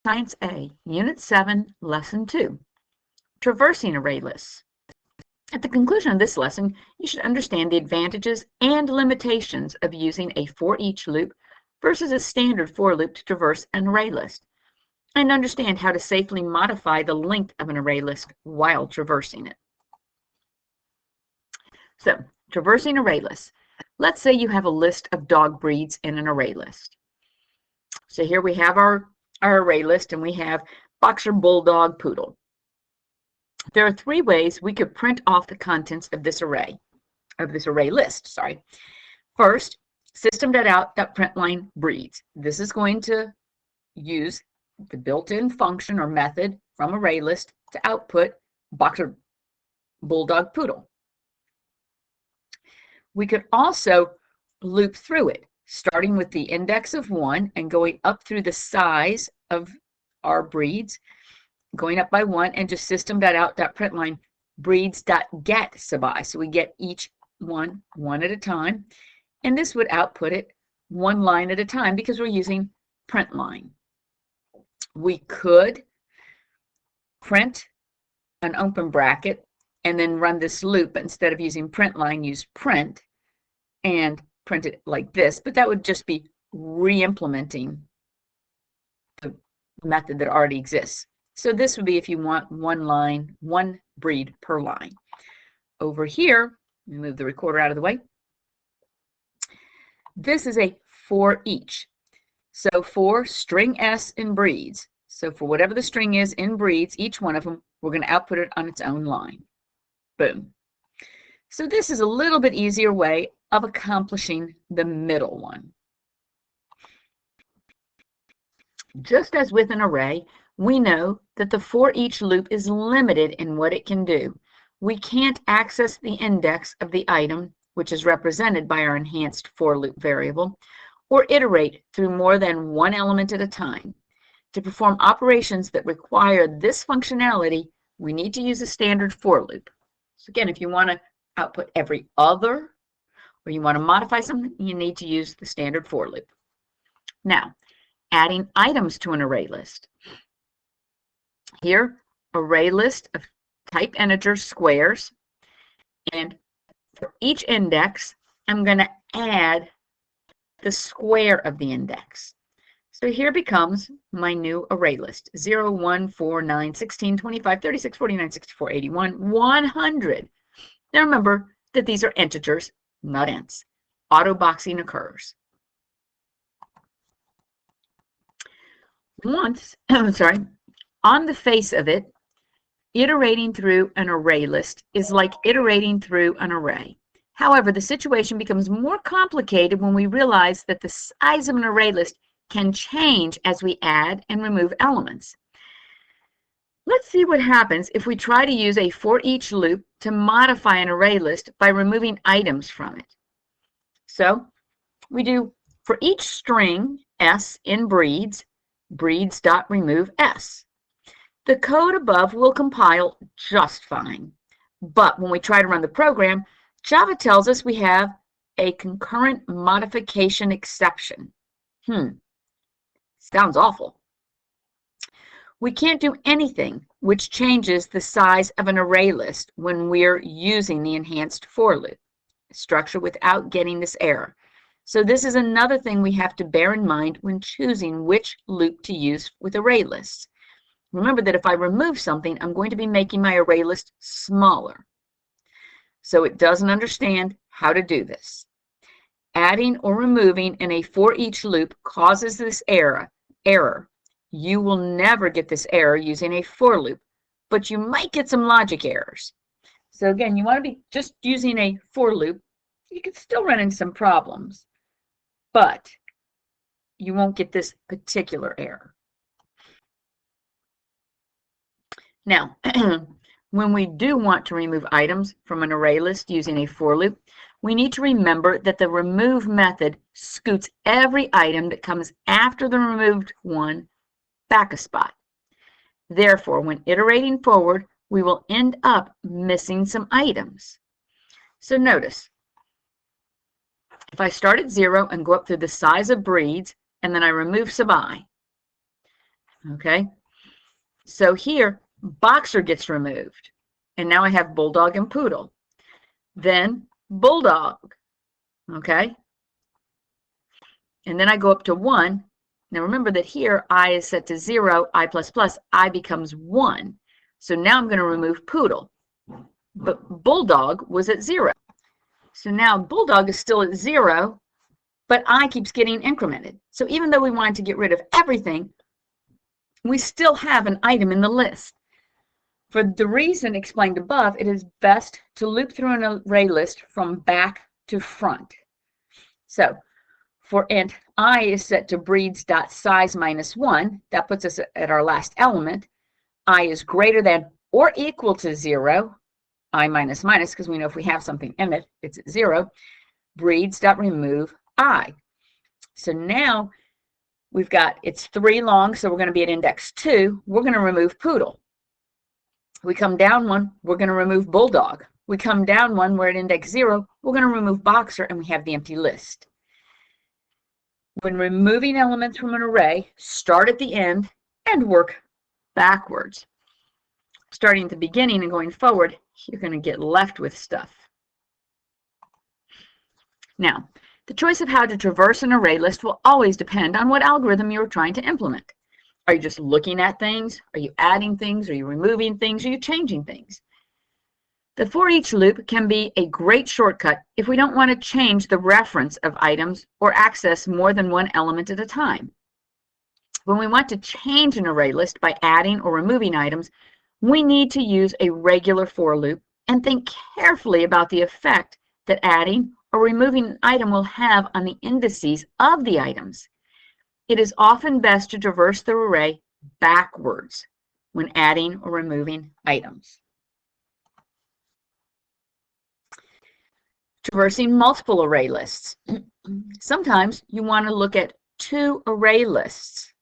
Science A, Unit 7, Lesson 2, Traversing Array Lists. At the conclusion of this lesson, you should understand the advantages and limitations of using a for-each loop versus a standard for loop to traverse an array list, and understand how to safely modify the length of an array list while traversing it. So, traversing array lists. Let's say you have a list of dog breeds in an array list. So here we have our array list, and we have Boxer, Bulldog, Poodle. There are three ways we could print off the contents of this array list. First, system.out.println breeds. This is going to use the built-in function or method from ArrayList to output Boxer, Bulldog, Poodle. We could also loop through it, starting with the index of 1 and going up through the size of our breeds, going up by 1, and just system.out.println breeds.get sub I. So we get each one at a time, and this would output it one line at a time because we're using print line. We could print an open bracket and then run this loop, but instead of using print line, use print and print it like this, but that would just be re-implementing the method that already exists. So this would be if you want one line, one breed per line. Over here, let me move the recorder out of the way. This is a for each. So for string S in breeds, so for whatever the string is in breeds, each one of them, we're going to output it on its own line. Boom. So this is a little bit easier way of accomplishing the middle one. Just as with an array, we know that the for each loop is limited in what it can do. We can't access the index of the item, which is represented by our enhanced for loop variable, or iterate through more than one element at a time. To perform operations that require this functionality, we need to use a standard for loop. So again, if you want to output every other, or you want to modify something, you need to use the standard for loop. Now, adding items to an array list. Here, array list of type integer squares, and for each index, I'm going to add the square of the index. So here becomes my new array list: 0, 1, 4, 9, 16, 25, 36, 49, 64, 81, 100. Now remember that these are integers, not ints. Auto boxing occurs. Once, on the face of it, iterating through an array list is like iterating through an array. However, the situation becomes more complicated when we realize that the size of an array list can change as we add and remove elements. Let's see what happens if we try to use a for each loop to modify an array list by removing items from it. So we do for each string S in breeds, breeds.remove S. The code above will compile just fine. But when we try to run the program, Java tells us we have a concurrent modification exception. Sounds awful. We can't do anything which changes the size of an array list when we're using the enhanced for loop structure without getting this error. So this is another thing we have to bear in mind when choosing which loop to use with array lists. Remember that if I remove something, I'm going to be making my array list smaller. So it doesn't understand how to do this. Adding or removing in a for each loop causes this error. You will never get this error using a for loop, but you might get some logic errors. So again, you want to be just using a for loop. You can still run into some problems, but you won't get this particular error. Now, when we do want to remove items from an array list using a for loop, we need to remember that the remove method scoots every item that comes after the removed one back a spot. Therefore, when iterating forward, we will end up missing some items. So notice, if I start at 0 and go up through the size of breeds, and then I remove sub I, Okay, so here Boxer gets removed, and now I have Bulldog and Poodle. Then Bulldog, okay, and then I go up to 1. Now remember that here I is set to 0, I plus plus, I becomes 1. So now I'm going to remove Poodle, but Bulldog was at 0. So now Bulldog is still at 0, but I keeps getting incremented. So even though we wanted to get rid of everything, we still have an item in the list. For the reason explained above, it is best to loop through an array list from back to front. So for int I is set to breeds.size minus 1, that puts us at our last element. I is greater than or equal to 0, I minus minus, because we know if we have something in it, it's at 0, breeds.remove I. So now we've got, it's 3 long, so we're going to be at index 2. We're going to remove Poodle. We come down 1, we're going to remove Bulldog. We come down 1, we're at index 0, we're going to remove Boxer, and we have the empty list. When removing elements from an array, start at the end and work backwards. Starting at the beginning and going forward, you're going to get left with stuff. Now, the choice of how to traverse an array list will always depend on what algorithm you're trying to implement. Are you just looking at things? Are you adding things? Are you removing things? Are you changing things? The for each loop can be a great shortcut if we don't want to change the reference of items or access more than one element at a time. When we want to change an array list by adding or removing items, we need to use a regular for loop and think carefully about the effect that adding or removing an item will have on the indices of the items. It is often best to traverse the array backwards when adding or removing items. Traversing multiple array lists. Sometimes you want to look at 2 array lists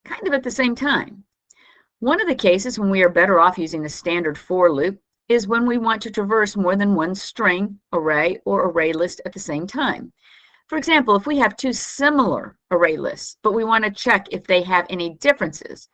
kind of at the same time. One of the cases when we are better off using the standard for loop is when we want to traverse more than one string, array, or array list at the same time. For example, if we have 2 similar array lists, but we want to check if they have any differences,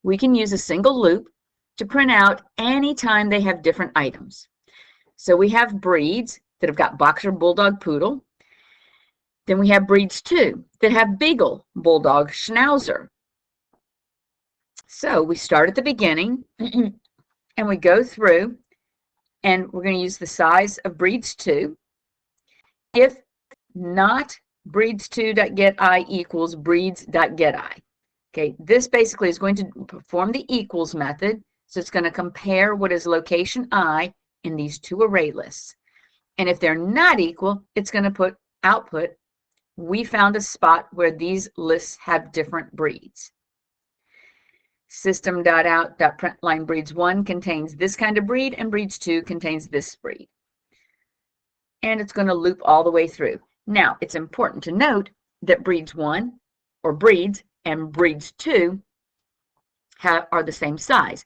we can use a single loop to print out any time they have different items. So we have breeds that have got Boxer, Bulldog, Poodle. Then we have breeds 2 that have Beagle, Bulldog, Schnauzer. So we start at the beginning and we go through, and we're going to use the size of breeds 2. If not breeds2.getI equals breeds.getI. Okay, this basically is going to perform the equals method. So it's going to compare what is location I in these 2 array lists. And if they're not equal, it's going to put output, we found a spot where these lists have different breeds. System.out.println breeds1 contains this kind of breed, and breeds2 contains this breed. And it's going to loop all the way through. Now, it's important to note that breeds1 or breeds and breeds2 are the same size.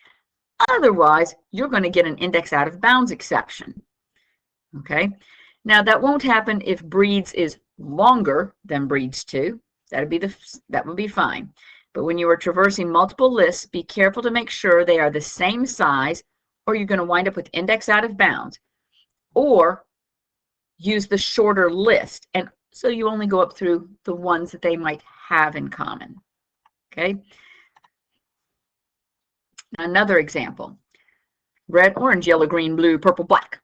Otherwise, you're going to get an index out of bounds exception. Okay, now that won't happen if breeds is longer than breeds2. That would be fine. But when you are traversing multiple lists, be careful to make sure they are the same size, or you're going to wind up with index out of bounds. Or use the shorter list, and so you only go up through the ones that they might have in common. Okay. Another example: red, orange, yellow, green, blue, purple, black.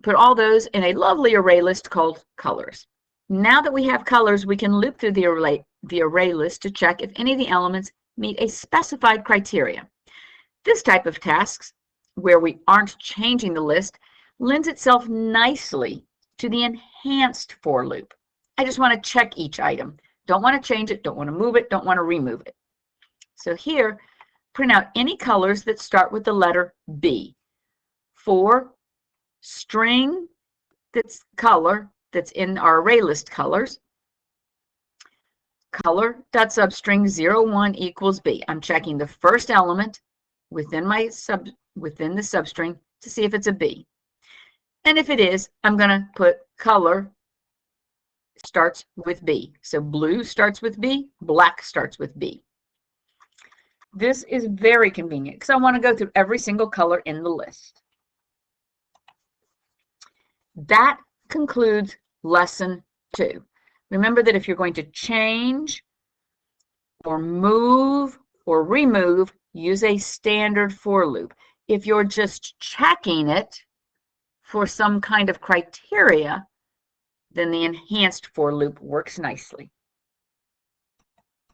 Put all those in a lovely array list called colors. Now that we have colors, we can loop through the array list to check if any of the elements meet a specified criteria. This type of tasks, where we aren't changing the list, lends itself nicely to the enhanced for loop. I just want to check each item. Don't want to change it, don't want to move it, don't want to remove it. So here, print out any colors that start with the letter B. For string that's color that's in our array list colors, color.substring 01 equals B. I'm checking the first element within the substring to see if it's a B. And if it is, I'm going to put color starts with B. So blue starts with B, black starts with B. This is very convenient because I want to go through every single color in the list. That concludes lesson 2. Remember that if you're going to change or move or remove, use a standard for loop. If you're just checking it for some kind of criteria, then the enhanced for loop works nicely.